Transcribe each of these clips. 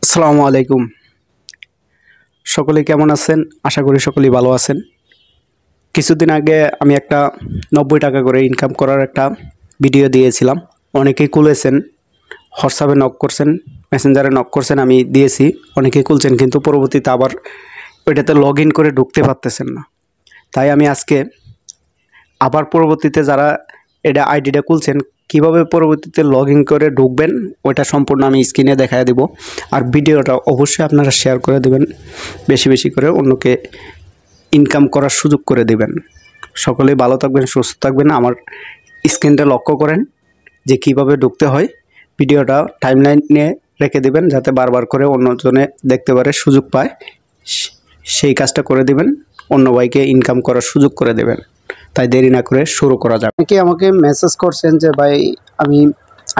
আসসালামু আলাইকুম। সকলে কেমন আছেন? আশা করি সকলেই ভালো আছেন। কিছুদিন আগে আমি একটা 90 টাকা করে ইনকাম করার একটা ভিডিও দিয়েছিলাম। অনেকেই খুলেছেন, হোয়াটসঅ্যাপে নক করছেন, মেসেঞ্জারে নক করছেন, আমি দিয়েছি। অনেকেই খুলছেন, কিন্তু পরবর্তীতে আবার ওইটাতে লগ ইন করে ঢুকতে পারতেছেন না। তাই আমি আজকে আবার পরবর্তীতে যারা এটা আইডিটা খুলছেন, কিভাবে পরবর্তীতে লগ ইন করে ঢুকবেন ওইটা সম্পূর্ণ আমি স্ক্রিনে দেখায় দেব। আর ভিডিওটা অবশ্যই আপনারা শেয়ার করে দেবেন, বেশি বেশি করে অন্যকে ইনকাম করার সুযোগ করে দেবেন। সকলেই ভালো থাকবেন, সুস্থ থাকবেন। আমার স্ক্রিনটা লক্ষ্য করেন যে কিভাবে ঢুকতে হয়। ভিডিওটা টাইমলাইনে রেখে দেবেন যাতে বারবার করে অন্যজনে দেখতে পারে, সুযোগ পায়। সেই কাজটা করে দেবেন, অন্য ভাইকে ইনকাম করার সুযোগ করে দেবেন। তাই দেরি না করে শুরু করা যাক। অনেকে আমাকে মেসেজ করছেন যে ভাই আমি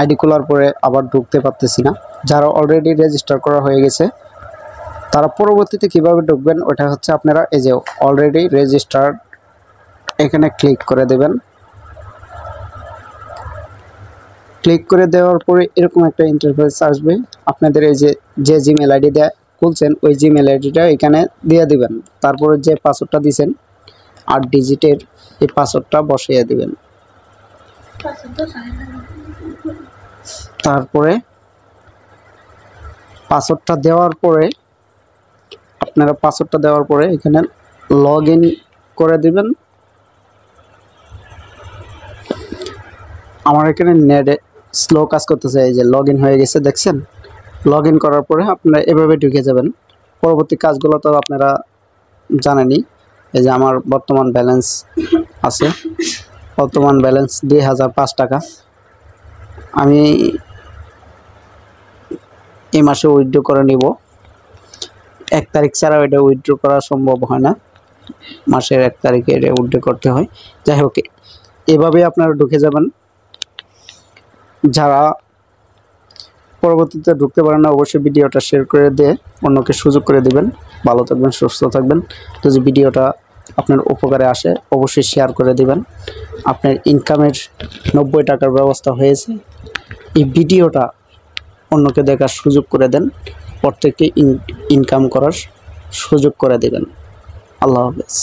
আইডি খোলার পরে আবার ঢুকতে পারতেছি না। যারা অলরেডি রেজিস্টার করা হয়ে গেছে তারা পরবর্তীতে কিভাবে ঢুকবেন ওটা হচ্ছে আপনারা এই যে অলরেডি রেজিস্টার্ড এখানে ক্লিক করে দেবেন। ক্লিক করে দেওয়ার পরে এরকম একটা ইন্টারফেস আসবে। আপনাদের এই যে জিমেল আইডি দিয়ে খুলছেন ওই জিমেল আইডিটা এখানে দিয়ে দিবেন। তারপরে যে পাসওয়ার্ডটা দিয়েছেন 8 ডিজিটের এই পাসওয়ার্ডটা বসিয়ে দিবেন। তারপরে পাসওয়ার্ডটা দেওয়ার পরে এখানে লগ ইন করে দিবেন। আমার এখানে নেট স্লো কাজ করতেছে, এই যে লগ ইন হয়ে গেছে দেখছেন। লগ ইন করার পরে আপনারা এভাবে ঢুকে যাবেন। পরবর্তী কাজগুলো তো আপনারা জানেনই। এই যে আমার বর্তমান ব্যালেন্স আছে, বর্তমান ব্যালেন্স 2005 টাকা। আমি এই মাসে উইথড্র করে নিব। 1 তারিখ ছাড়া এটা উইথড্র করা সম্ভব হয় না, মাসের 1 তারিখে এটা উইথড্র করতে হয়। যাই হোক, এভাবে আপনারা ঢুকে যাবেন। যারা পরবর্তীতে ঢুকতে পারেন না অবশ্যই ভিডিওটা শেয়ার করে দিয়ে অন্যকে সুযোগ করে দিবেন। ভালো থাকবেন, সুস্থ থাকবেন। যদি ভিডিওটা আপনার উপকারে আসে অবশ্যই শেয়ার করে দিবেন। আপনার ইনকামের 90 টাকার ব্যবস্থা হয়েছে। এই ভিডিওটা অন্যকে দেখার সুযোগ করে দেন, প্রত্যেককে ইনকাম করার সুযোগ করে দেবেন। আল্লাহ হাফেজ।